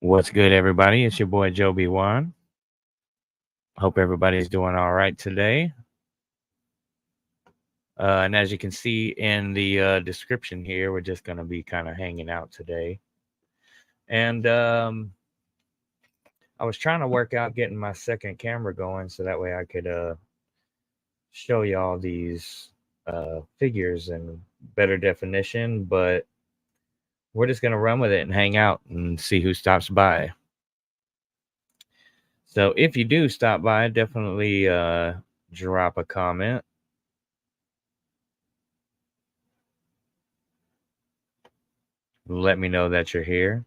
What's good, everybody? It's your boy Jo3.b.1. Hope everybody's doing all right today. And as you can see in the description here, we're just going to be kind of hanging out today. And I was trying to work out getting my second camera going so that way I could show y'all these figures in better definition, but we're just going to run with it and hang out and see who stops by. So if you do stop by, definitely drop a comment. Let me know that you're here.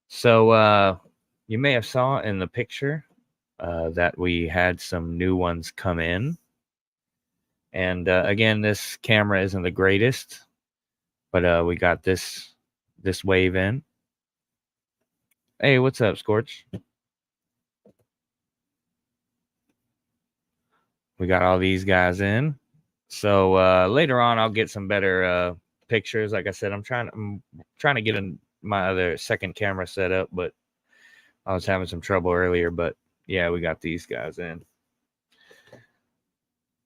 So you may have saw in the picture that we had some new ones come in. And again, this camera isn't the greatest, but we got this wave in. Hey, what's up, Scorch? We got all these guys in. So later on, I'll get some better pictures. Like I said, I'm trying to get my other second camera set up, but I was having some trouble earlier. But yeah, we got these guys in.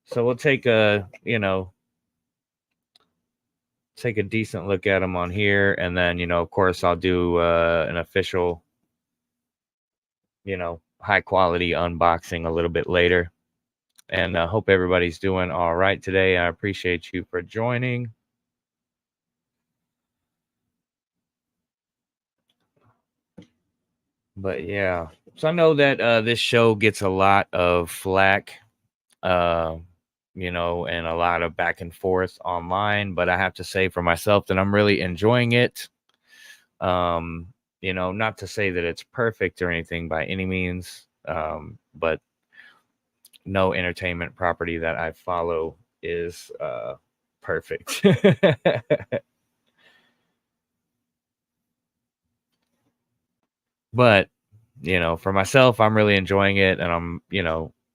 So we'll take a decent look at them on here, and then of course I'll do an official high quality unboxing a little bit later. And I hope everybody's doing all right today. I appreciate you for joining. But yeah, so I know that this show gets a lot of flack, and a lot of back and forth online. But I have to say for myself that I'm really enjoying it. Not to say that it's perfect or anything by any means, but no entertainment property that I follow is perfect. But for myself, I'm really enjoying it, and I'm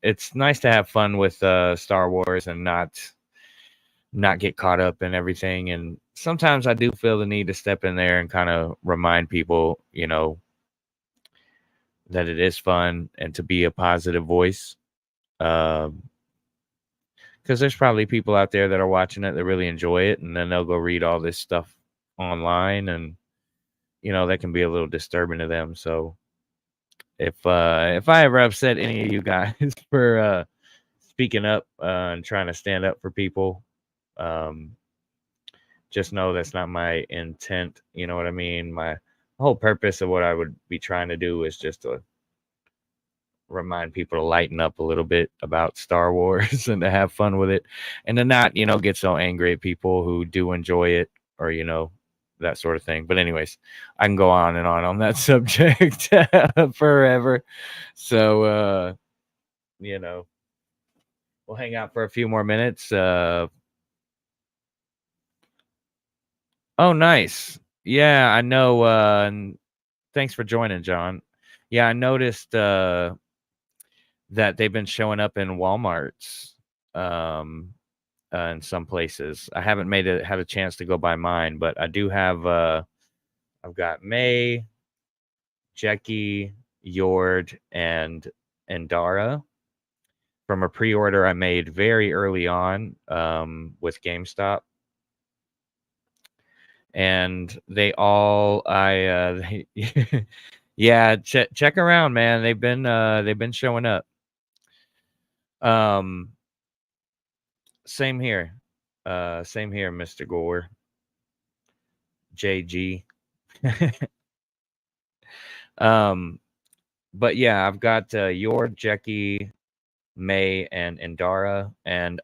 it's nice to have fun with Star Wars and not get caught up in everything. And sometimes I do feel the need to step in there and kind of remind people that it is fun and to be a positive voice. Because there's probably people out there that are watching it that really enjoy it, and then they'll go read all this stuff online, and that can be a little disturbing to them. So if I ever upset any of you guys for speaking up and trying to stand up for people, just know that's not my intent. You know what I mean? My whole purpose of what I would be trying to do is just to remind people to lighten up a little bit about Star Wars and to have fun with it, and to not get so angry at people who do enjoy it, or that sort of thing. But anyways, I can go on and on that subject forever. So we'll hang out for a few more minutes. Oh, nice. Yeah, I know. And thanks for joining, John. Yeah, I noticed that they've been showing up in Walmarts in some places. I haven't had a chance to go by mine, but I do have I've got May, Jackie, Yord, and Dara from a pre-order I made very early on with GameStop. And they all yeah, check around, man. They've been showing up. Same here, Mr. Gore. JG. But yeah, I've got your Jackie, May, and Dara, and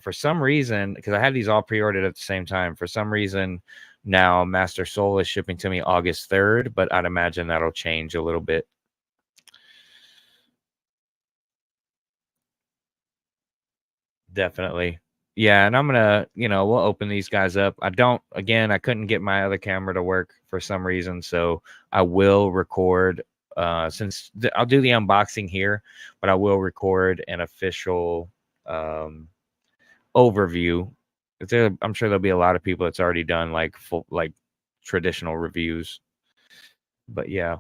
for some reason, because I had these all pre-ordered at the same time, for some reason now Master Soul is shipping to me August 3rd, but I'd imagine that'll change a little bit. Definitely. Yeah, and I'm gonna, we'll open these guys up. I couldn't get my other camera to work for some reason, so I will record since I'll do the unboxing here, but I will record an official overview. I'm sure there'll be a lot of people that's already done like full, like traditional reviews, but yeah.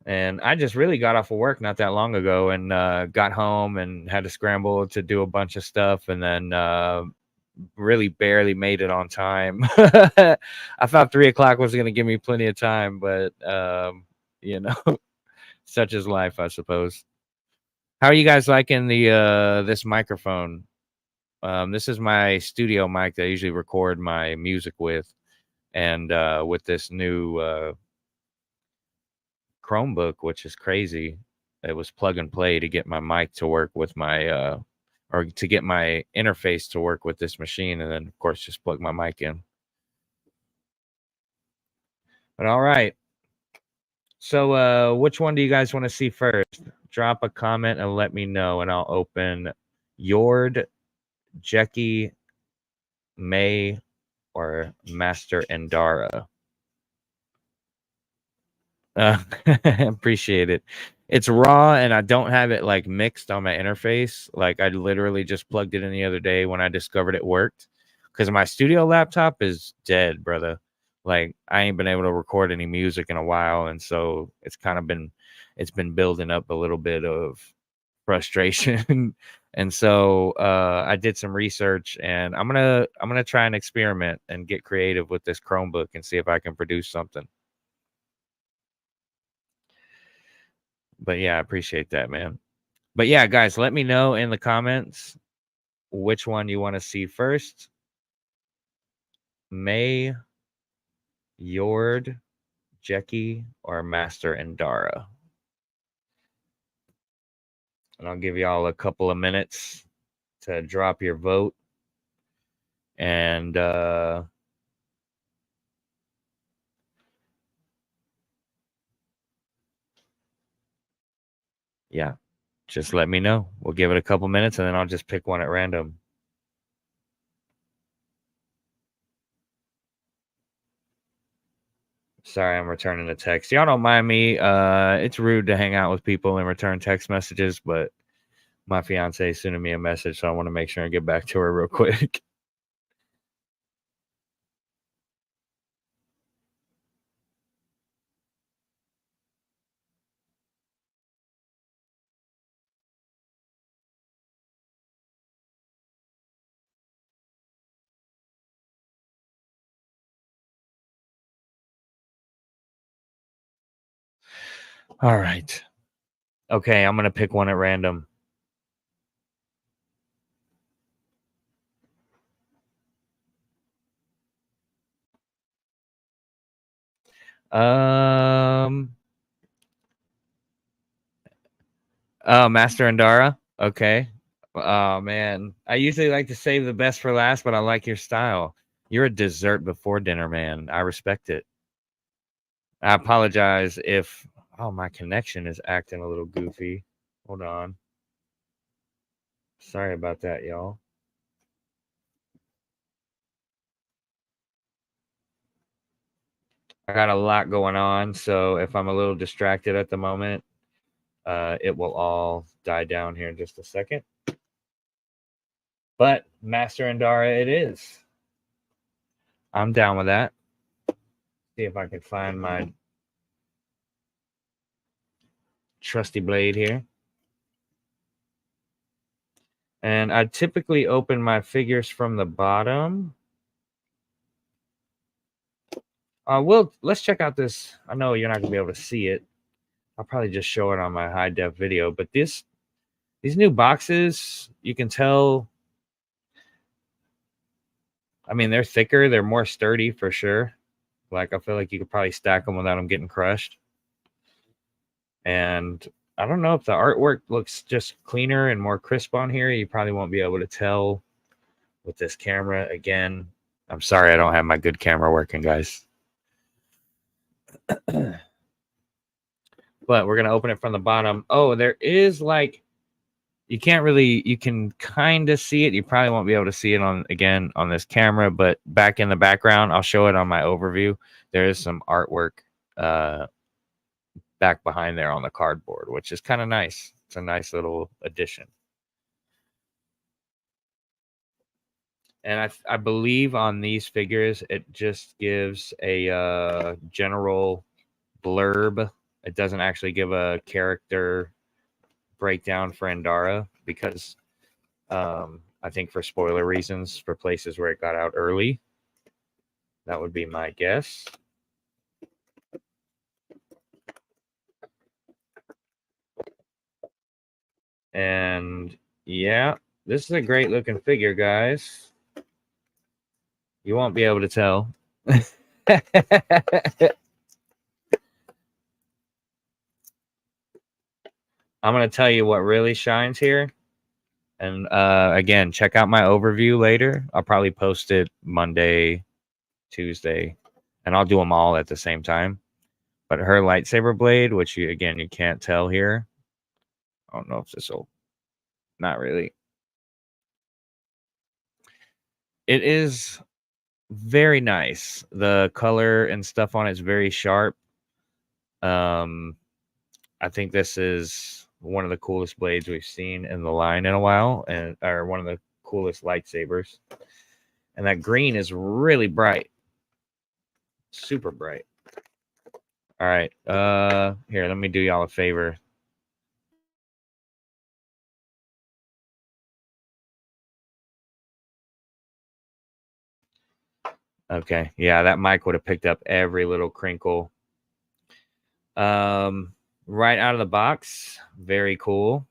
And I just really got off of work not that long ago, and got home and had to scramble to do a bunch of stuff, and then really barely made it on time. I thought 3 o'clock was going to give me plenty of time, but you know, such is life, I suppose. How are you guys liking the this microphone? This is my studio mic that I usually record my music with, and with this new Chromebook, which is crazy. It was plug and play to get my mic to work with my or to get my interface to work with this machine, and then of course just plug my mic in. But all right. So which one do you guys want to see first? Drop a comment and let me know, and I'll open Yord, Jackie, May, or Master Endara. Appreciate it. It's raw, and I don't have it like mixed on my interface. Like I literally just plugged it in the other day when I discovered it worked, because my studio laptop is dead, brother. Like I ain't been able to record any music in a while, and so it's been building up a little bit of frustration. And so I did some research, and I'm gonna try and experiment and get creative with this Chromebook and see if I can produce something. But yeah, I appreciate that, man. But yeah, guys, let me know in the comments which one you want to see first. May, Yord, Jackie, or Master Endara. And I'll give y'all a couple of minutes to drop your vote. And yeah, just let me know. We'll give it a couple minutes, and then I'll just pick one at random. Sorry, I'm returning a text. Y'all don't mind me. It's rude to hang out with people and return text messages, but my fiance is sending me a message, so I want to make sure I get back to her real quick. All right. Okay, I'm going to pick one at random. Oh, Master Endara. Okay. Oh man, I usually like to save the best for last, but I like your style. You're a dessert before dinner, man. I respect it. I apologize if my connection is acting a little goofy. Hold on. Sorry about that, y'all. I got a lot going on, so if I'm a little distracted at the moment, it will all die down here in just a second. But Master Endara it is. I'm down with that. See if I can find my trusty blade here. And I typically open my figures from the bottom. Let's check out this. I know you're not gonna be able to see it. I'll probably just show it on my high def video. But these new boxes, you can tell. I mean, they're thicker. They're more sturdy for sure. Like I feel like you could probably stack them without them getting crushed. And I don't know if the artwork looks just cleaner and more crisp on here. You probably won't be able to tell with this camera. Again, I'm sorry I don't have my good camera working, guys. But we're going to open it from the bottom. Oh, there is like, you can kind of see it. You probably won't be able to see it on this camera, but back in the background, I'll show it on my overview. There is some artwork back behind there on the cardboard, which is kind of nice. It's a nice little addition. And I believe on these figures, it just gives a general blurb. It doesn't actually give a character breakdown for Endara because I think for spoiler reasons, for places where it got out early. That would be my guess. And yeah, this is a great looking figure, guys. You won't be able to tell. I'm going to tell you what really shines here. And again, check out my overview later. I'll probably post it Monday, Tuesday, and I'll do them all at the same time. But her lightsaber blade, which you can't tell here. I don't know if this will. Not really. It is very nice. The color and stuff on it is very sharp. I think this is one of the coolest blades we've seen in the line in a while, or one of the coolest lightsabers. And that green is really bright. Super bright. All right. Here, let me do y'all a favor. Okay. Yeah, that mic would have picked up every little crinkle. Right out of the box. Very cool.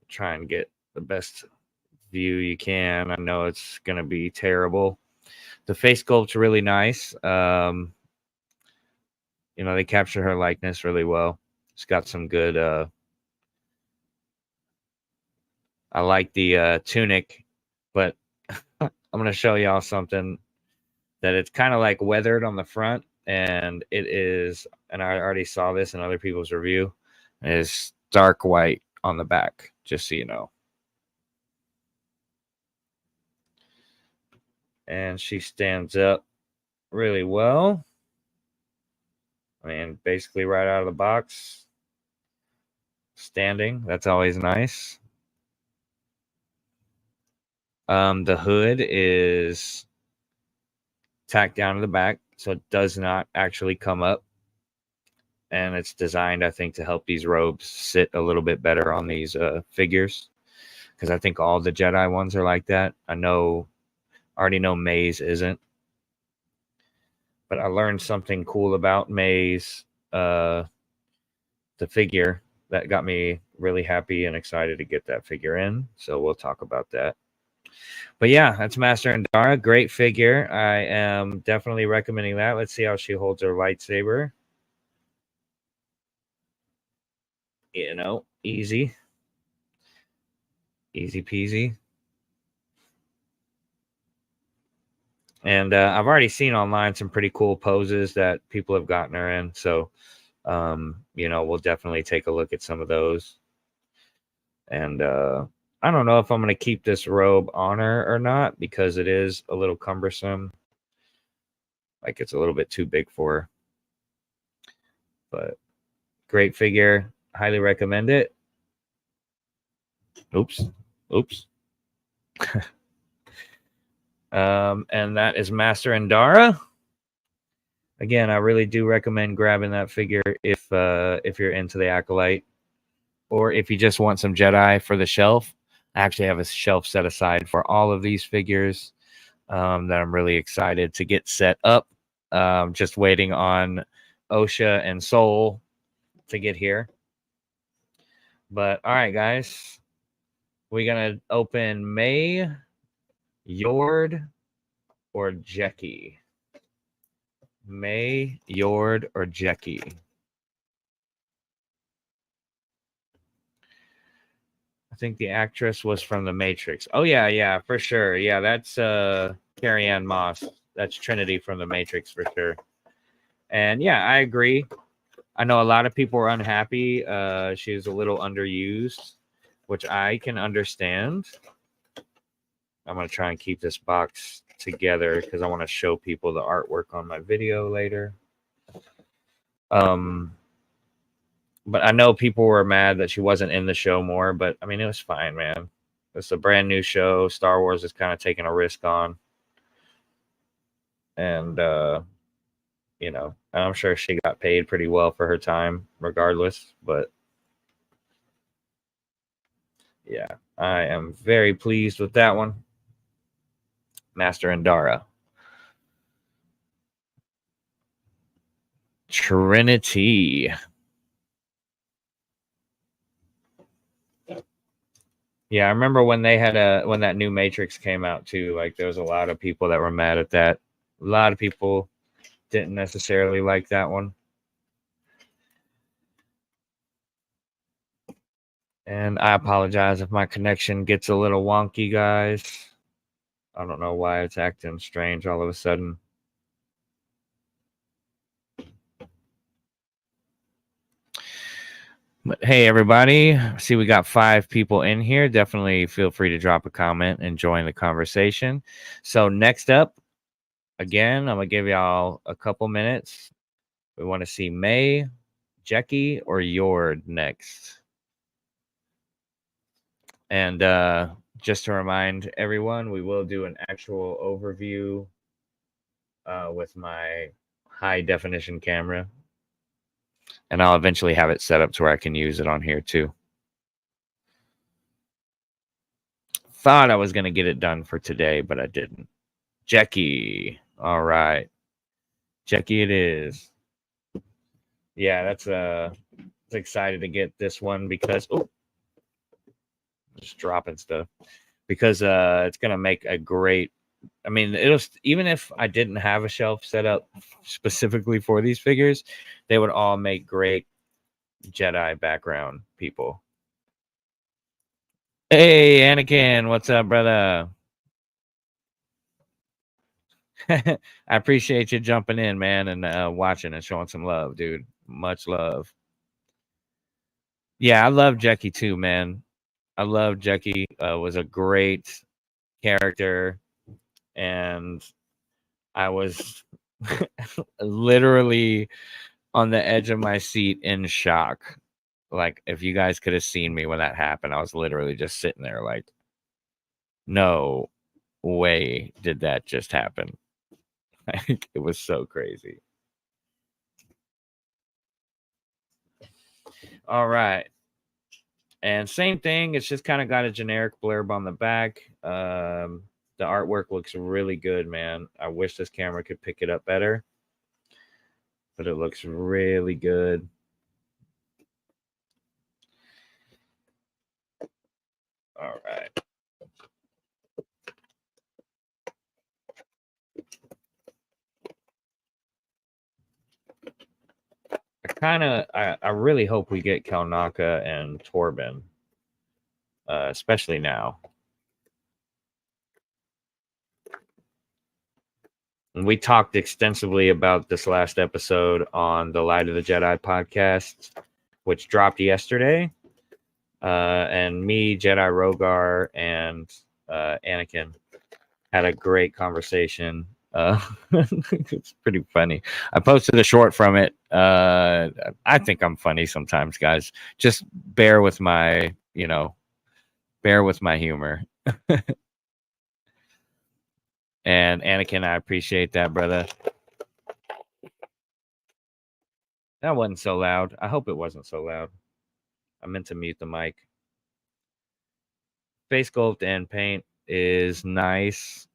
Try and get the best view you can. I know it's going to be terrible. The face sculpt's really nice. You know, they capture her likeness really well. It's got some good I like the tunic, but I'm going to show y'all something that it's kind of like weathered on the front, and it is, and I already saw this in other people's review, it is dark white on the back, just so you know. And she stands up really well. I mean, basically right out of the box, standing. That's always nice. The hood is tacked down to the back, so it does not actually come up. And it's designed, I think, to help these robes sit a little bit better on these figures. Because I think all the Jedi ones are like that. I already know May's isn't. But I learned something cool about May's, the figure, that got me really happy and excited to get that figure in. So we'll talk about that. But yeah, that's Master Endara. Great figure. I am definitely recommending that. Let's see how she holds her lightsaber. You know, easy. Easy peasy. And I've already seen online some pretty cool poses that people have gotten her in. So, you know, we'll definitely take a look at some of those. And I don't know if I'm going to keep this robe on her or not, because it is a little cumbersome. Like, it's a little bit too big for her. But great figure. Highly recommend it. Oops. And that is Master Endara. Again, I really do recommend grabbing that figure if you're into the Acolyte, or if you just want some Jedi for the shelf. I actually have a shelf set aside for all of these figures that I'm really excited to get set up. Just waiting on Osha and Soul to get here. But all right, guys, we're gonna open May, Yord, or Jeki. May, Yord, or Jeki. I think the actress was from The Matrix. Oh yeah, for sure. Yeah, that's Carrie-Anne Moss. That's Trinity from The Matrix for sure. And yeah, I agree. I know a lot of people were unhappy. She was a little underused, which I can understand. I'm going to try and keep this box together because I want to show people the artwork on my video later. But I know people were mad that she wasn't in the show more, but I mean, it was fine, man. It's a brand new show. Star Wars is kind of taking a risk on. And, you know, I'm sure she got paid pretty well for her time regardless. But yeah, I am very pleased with that one. Master Andara. Trinity. Yeah, I remember when they had when that new Matrix came out too, like there was a lot of people that were mad at that. A lot of people didn't necessarily like that one. And I apologize if my connection gets a little wonky, guys. I don't know why it's acting strange all of a sudden. But hey, everybody. See, we got 5 people in here. Definitely feel free to drop a comment and join the conversation. So next up, again, I'm going to give y'all a couple minutes. We want to see May, Jackie, or Yord next. And just to remind everyone, we will do an actual overview with my high definition camera. And I'll eventually have it set up to where I can use it on here too. Thought I was going to get it done for today, but I didn't. Jackie. All right. Jackie it is. Yeah, that's excited to get this one because just dropping stuff. Because it's going to make a great, I mean, it'll, even if I didn't have a shelf set up specifically for these figures, they would all make great Jedi background people. Hey, Anakin, what's up, brother? I appreciate you jumping in, man, and watching and showing some love, dude. Much love. Yeah, I love Jackie too, man. I love Jackie. Was a great character, and I was literally on the edge of my seat in shock. Like, if you guys could have seen me when that happened, I was literally just sitting there like, no way did that just happen. It was so crazy. All right. And same thing, it's just kind of got a generic blurb on the back. The artwork looks really good, man. I wish this camera could pick it up better, but it looks really good. All right. I really hope we get Kalnaka and Torben, especially now. And we talked extensively about this last episode on the Light of the Jedi podcast, which dropped yesterday. And me, Jedi Rogar, and Anakin had a great conversation. It's pretty funny. I posted a short from it. I think I'm funny sometimes, guys. Just bear with my humor. And Anakin, I appreciate that, brother. That wasn't so loud. I hope it wasn't so loud. I meant to mute the mic. Face sculpt and paint is nice.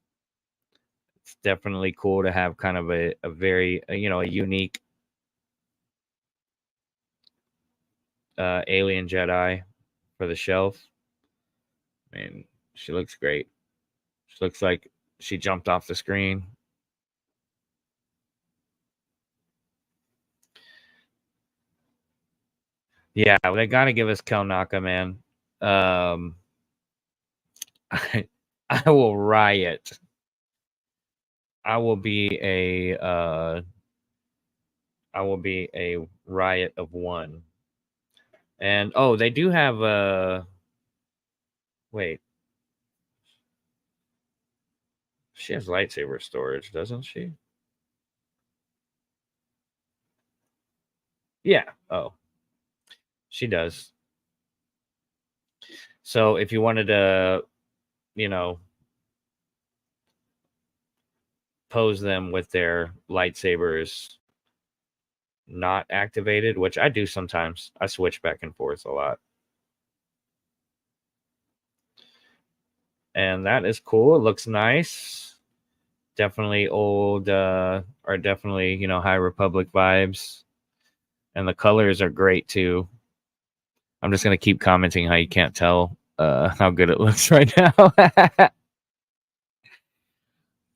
It's definitely cool to have kind of a very, a unique alien Jedi for the shelf. I mean, she looks great. She looks like she jumped off the screen. Yeah, they got to give us Kelnaka, man. I will riot. I will be a riot of one. And they do have wait. She has lightsaber storage, doesn't she? Yeah. Oh, she does. So if you wanted to, you know, pose them with their lightsabers not activated, which I do sometimes, I switch back and forth a lot. And that is cool. It looks nice. Definitely old, or definitely, High Republic vibes. And the colors are great too. I'm just gonna keep commenting how you can't tell how good it looks right now.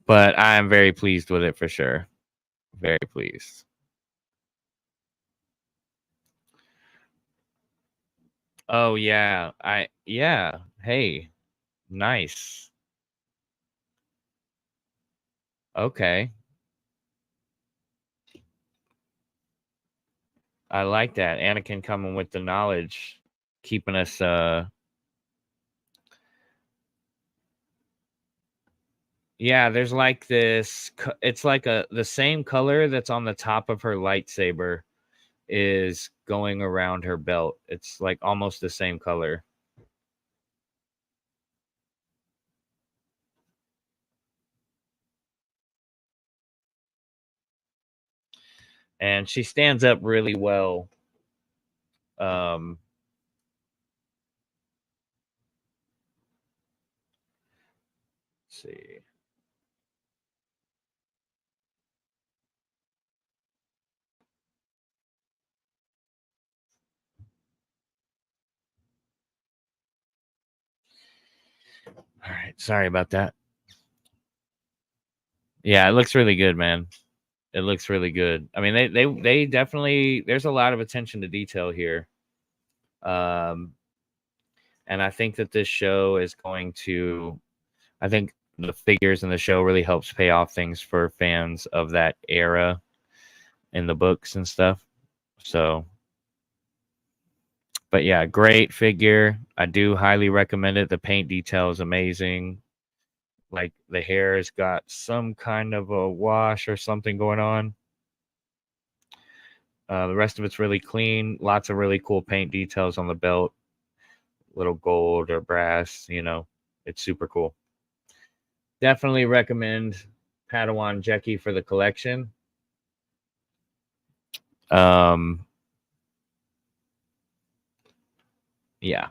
But I am very pleased with it for sure. Very pleased. Oh yeah. Yeah. Hey, nice. Okay. I like that. Anakin coming with the knowledge, keeping us yeah, there's like this it's like the same color that's on the top of her lightsaber is going around her belt. It's like almost the same color. And she stands up really well. Um let's see. All right, sorry about that. Yeah, it looks really good, man. It looks really good. I mean, they definitely there's a lot of attention to detail here. Um and I think that this show is going to I think the figures in the show really helps pay off things for fans of that era in the books and stuff. So, but yeah, great figure. I do highly recommend it. The paint detail is amazing. Like the hair's got some kind of a wash or something going on. The rest of it's really clean. Lots of really cool paint details on the belt, little gold or brass. It's super cool. Definitely recommend Padawan Jackie for the collection. Um, yeah.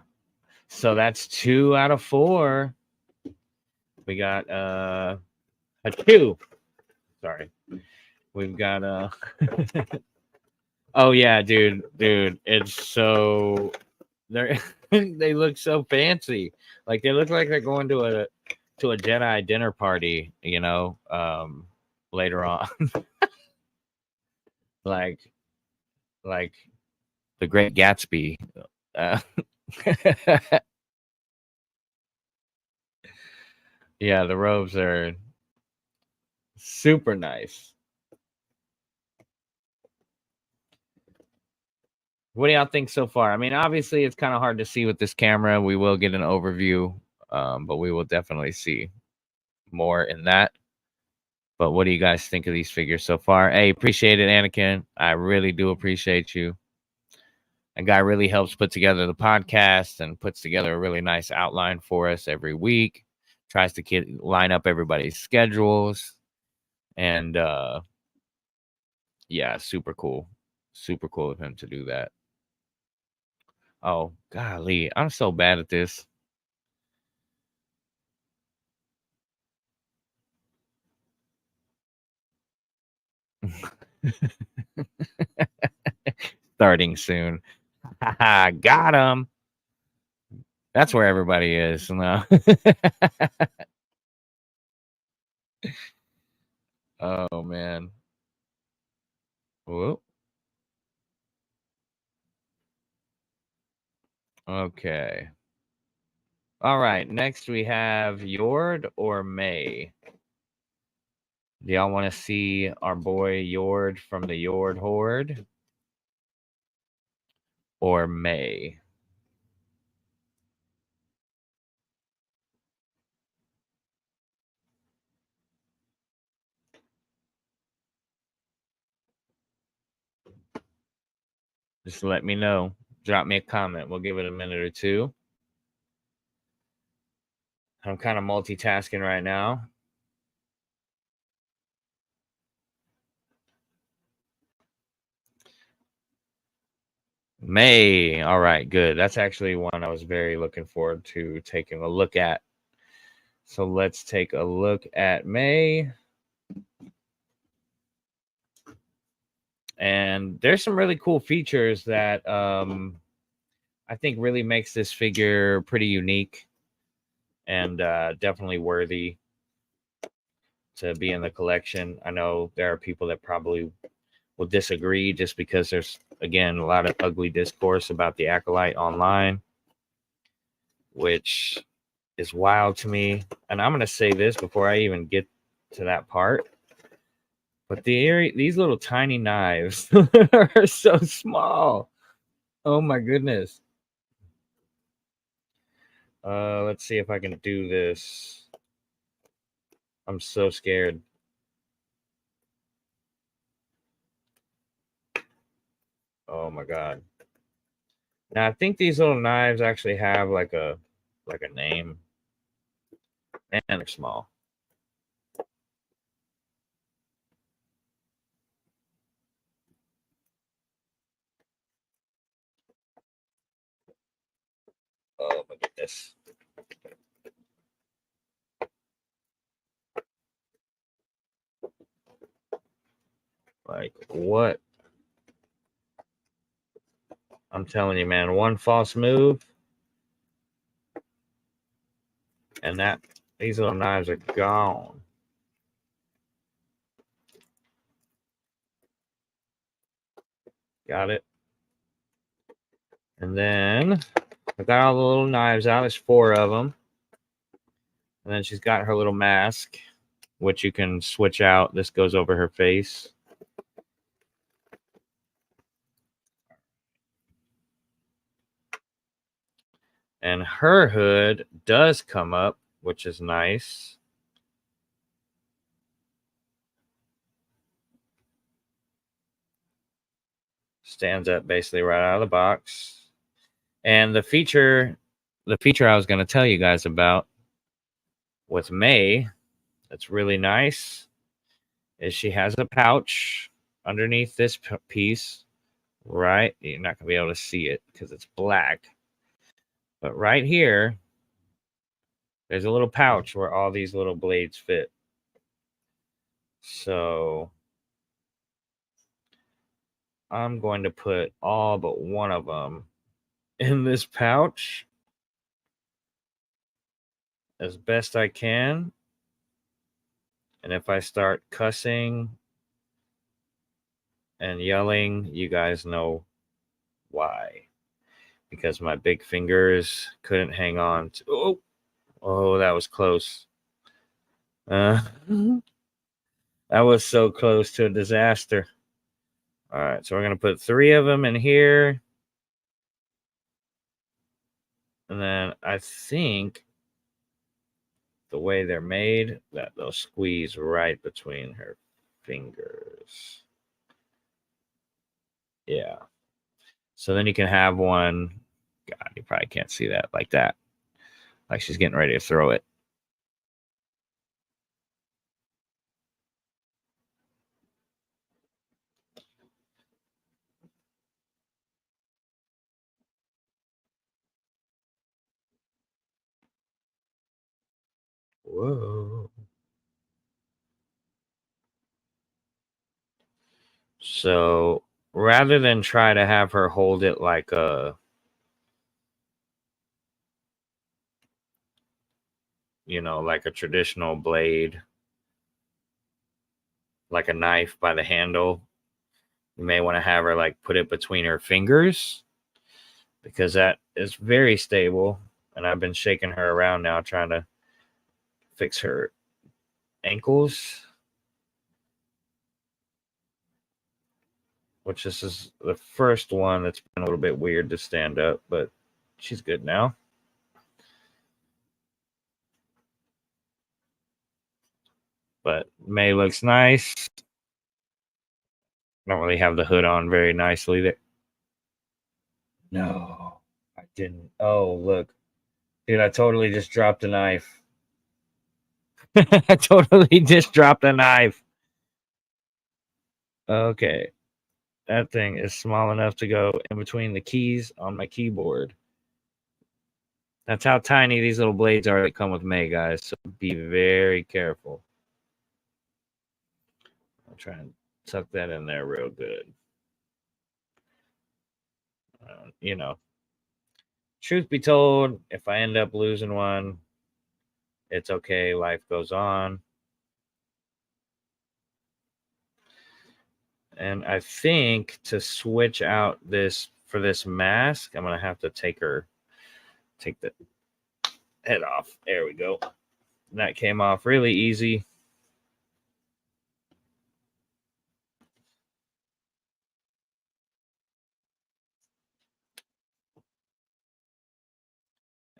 So that's 2 out of 4. We got a 2. Sorry. We've got oh yeah, dude, it's so they're they look so fancy. Like they look like they're going to a Jedi dinner party, later on. like like the Great Gatsby. Uh, yeah, the robes are super nice. What do y'all think so far? I mean, obviously, it's kind of hard to see with this camera. We will get an overview, but we will definitely see more in that. But what do you guys think of these figures so far? Hey, appreciate it, Anakin. I really do appreciate you. A guy really helps put together the podcast and puts together a really nice outline for us every week. Tries to line up everybody's schedules, and yeah, super cool. Super cool of him to do that. Oh, golly, I'm so bad at this. Starting soon. Got him. That's where everybody is. No. Oh man. Whoop. Okay. All right. Next we have Yord or May. Do y'all want to see our boy Yord from the Yord Horde or May? Just let me know. Drop me a comment. We'll give it a minute or two. I'm kind of multitasking right now. May. All right, good. That's actually one I was very looking forward to taking a look at. So let's take a look at May. And there's some really cool features that I think really makes this figure pretty unique and definitely worthy to be in the collection. I know there are people that probably will disagree just because there's, again, a lot of ugly discourse about the Acolyte online, which is wild to me. And I'm going to say this before I even get to that part. But these little tiny knives are so small. Oh my goodness. Let's see if I can do this. I'm so scared. Oh my god. Now I think these little knives actually have like a name. Man, they're small. Oh my goodness. Like what? I'm telling you, man, one false move and these little knives are gone. Got it. And then I got all the little knives out. There's 4 of them. And then she's got her little mask, which you can switch out. This goes over her face. And her hood does come up, which is nice. Stands up basically right out of the box. And the feature I was going to tell you guys about with May that's really nice is she has a pouch underneath this piece, right? You're not going to be able to see it because it's black. But right here, there's a little pouch where all these little blades fit. So I'm going to put all but one of them in this pouch as best I can. And if I start cussing and yelling, you guys know why. Because my big fingers couldn't hang on to. Oh, that was close. That was so close to a disaster. All right, so we're going to put 3 of them in here. And then I think the way they're made, that they'll squeeze right between her fingers. Yeah. So then you can have one. God, you probably can't see that like that. Like she's getting ready to throw it. Whoa. So rather than try to have her hold it like a, like a traditional blade, like a knife by the handle, you may want to have her like put it between her fingers because that is very stable. And I've been shaking her around now trying to fix her ankles, which this is the first one that's been a little bit weird to stand up, but she's good now. But May looks nice. Don't really have the hood on very nicely there. No, I didn't. Oh, look. Dude, I totally just dropped a knife. I totally just dropped a knife. Okay. That thing is small enough to go in between the keys on my keyboard. That's how tiny these little blades are that come with May, guys. So be very careful. I'll try and tuck that in there real good. You know, truth be told, if I end up losing one, it's okay. Life goes on. And I think to switch out this for this mask, I'm going to have to take the head off. There we go. That came off really easy.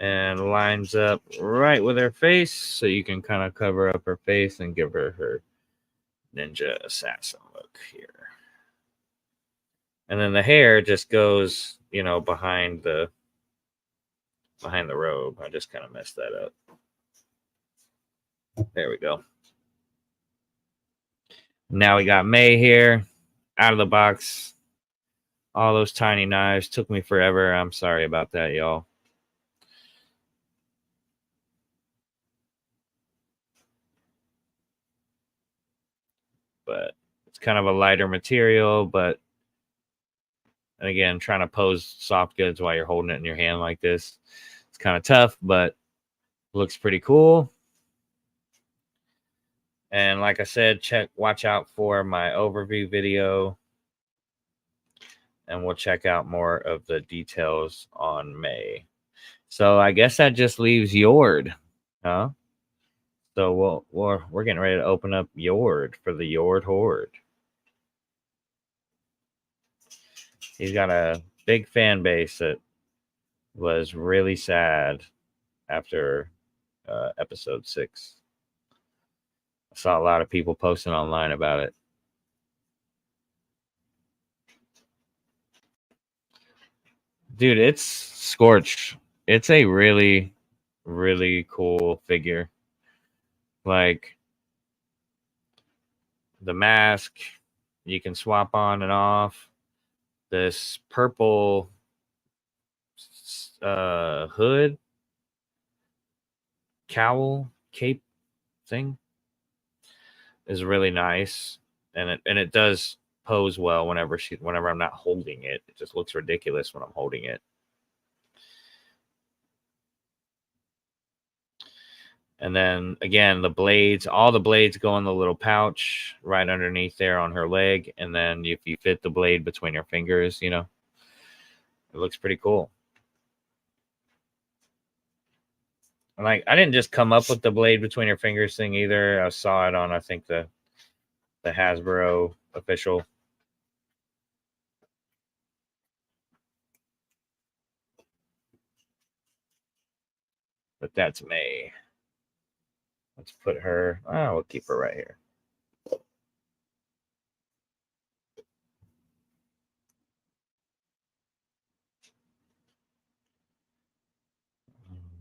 And lines up right with her face, so you can kind of cover up her face and give her her ninja assassin look here. And then the hair just goes, you know, behind the robe. I just kind of messed that up. There we go. Now we got May here, out of the box. All those tiny knives took me forever. I'm sorry about that, y'all. But it's kind of a lighter material, but and again, trying to pose soft goods while you're holding it in your hand like this, it's kind of tough, but looks pretty cool. And like I said, watch out for my overview video, and we'll check out more of the details on May. So I guess that just leaves Yord, huh? So we're getting ready to open up Yord for the Yord Horde. He's got a big fan base that was really sad after episode 6. I saw a lot of people posting online about it. Dude, it's Scorch. It's a really, really cool figure. Like, the mask, you can swap on and off. This purple hood, cowl, cape thing is really nice. And it does pose well whenever I'm not holding it. It just looks ridiculous when I'm holding it. And then again, the blades, all the blades go in the little pouch right underneath there on her leg. And then if you fit the blade between your fingers, you know, it looks pretty cool. And like, I didn't just come up with the blade between your fingers thing either. I saw it on, I think, the Hasbro official. But that's May. Let's put her, we'll keep her right here.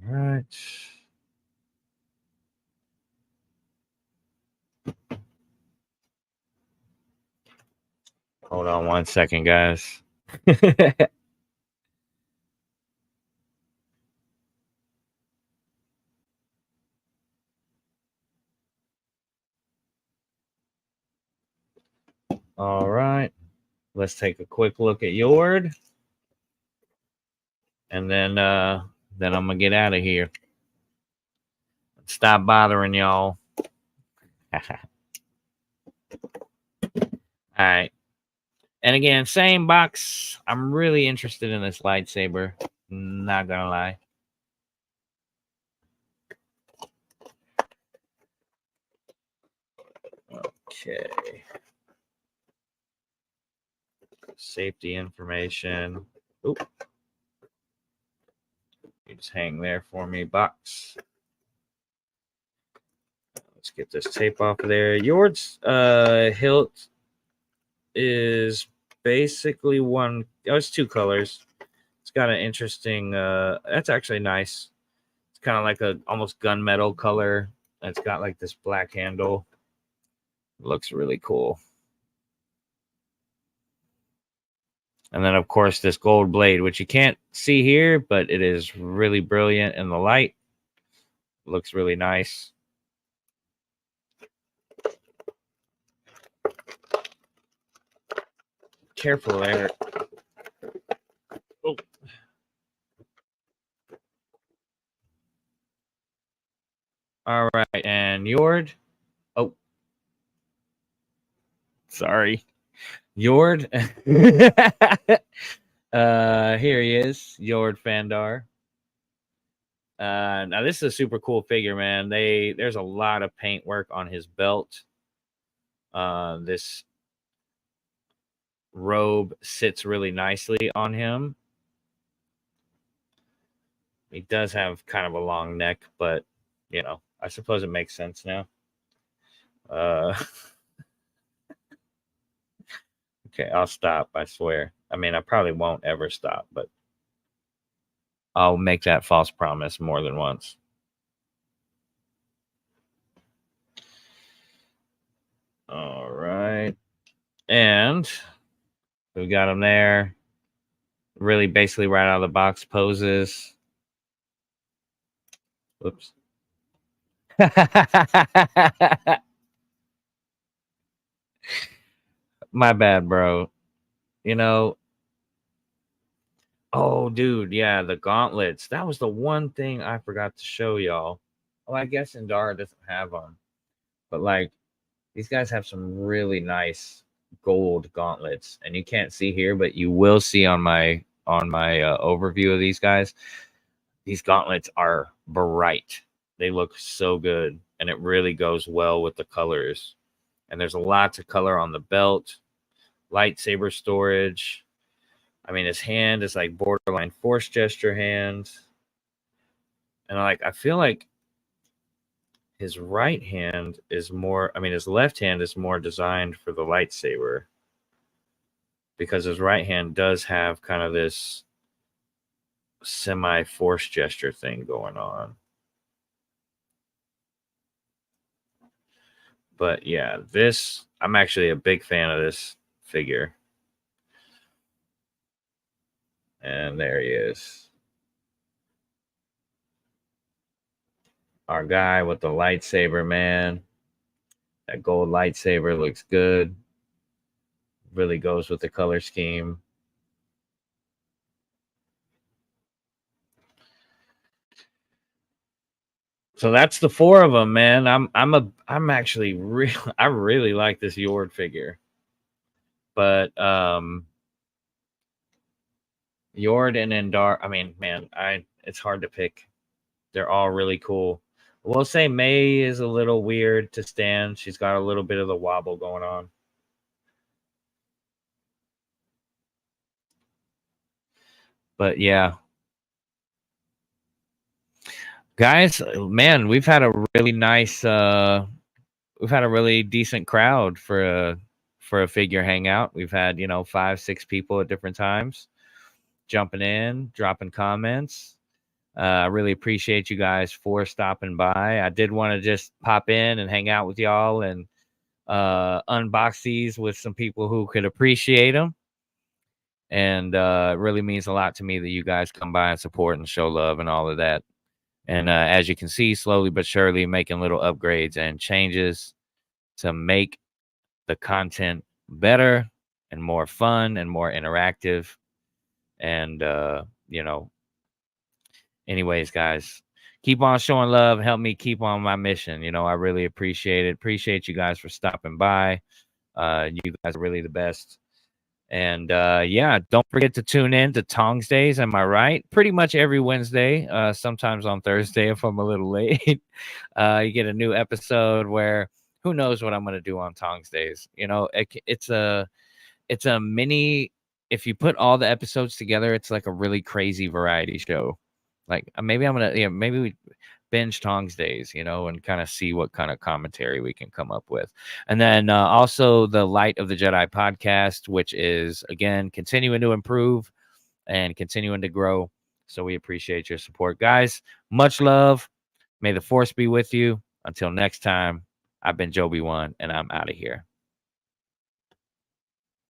All right. Hold on 1 second, guys. All right. Let's take a quick look at Yord. And then I'm gonna get out of here. Stop bothering y'all. All right. And again, same box. I'm really interested in this lightsaber. Not gonna lie. Okay. Safety information. Oop. You just hang there for me, box. Let's get this tape off of there. Yord's hilt is basically it's 2 colors. got an interesting, that's actually nice. It's kind of like a almost gunmetal color. It's got like this black handle. Looks really cool. And then, of course, this gold blade, which you can't see here, but it is really brilliant in the light. Looks really nice. Careful there. Oh. All right, and Yord. Oh, sorry, Yord. Here he is, Yord Fandar. Now this is a super cool figure, man. There's a lot of paint work on his belt. This robe sits really nicely on him. He does have kind of a long neck, but you know, I suppose it makes sense now. Okay, I'll stop. I swear. I mean, I probably won't ever stop, but I'll make that false promise more than once. All right. And we got him there. Really basically right out of the box poses. Whoops. My bad, bro. You know, oh, dude, yeah, the gauntlets. That was the one thing I forgot to show y'all. Well, I guess Indara doesn't have them, but like these guys have some really nice gold gauntlets, and you can't see here, but you will see on my overview of these guys. These gauntlets are bright. They look so good, and it really goes well with the colors. And there's a lot of color on the belt, lightsaber storage. I mean, his hand is like borderline force gesture hand. And I feel like his right hand is more, I mean, his left hand is more designed for the lightsaber, because his right hand does have kind of this semi force gesture thing going on. But yeah, I'm actually a big fan of this figure. And there he is. Our guy with the lightsaber, man. That gold lightsaber looks good. Really goes with the color scheme. So that's the four of them, man. I'm actually I really like this Yord figure. But Yord and Endar, I mean, man, it's hard to pick. They're all really cool. We'll say May is a little weird to stand. She's got a little bit of the wobble going on. But yeah. Guys, man, we've had a really nice we've had a really decent crowd for a figure hangout. We've had, 5-6 people at different times jumping in, dropping comments. I really appreciate you guys for stopping by. I did want to just pop in and hang out with y'all and unbox these with some people who could appreciate them. And it really means a lot to me that you guys come by and support and show love and all of that. And as you can see, slowly but surely making little upgrades and changes to make the content better and more fun and more interactive. And, anyways, guys, keep on showing love. Help me keep on my mission. I really appreciate it. Appreciate you guys for stopping by. You guys are really the best. And yeah, don't forget to tune in to Tongs Days. Am I right? Pretty much every Wednesday, sometimes on Thursday if I'm a little late. You get a new episode where who knows what I'm going to do on Tongs Days. It's a mini. If you put all the episodes together, it's like a really crazy variety show. Like maybe I'm gonna, maybe we binge Tongs Days, and kind of see what kind of commentary we can come up with. And then also the Light of the Jedi podcast, which is again continuing to improve. and continuing to grow. So we appreciate your support, guys. Much love. May the force be with you. Until next time, I've been Jo3.b.1, and I'm out of here.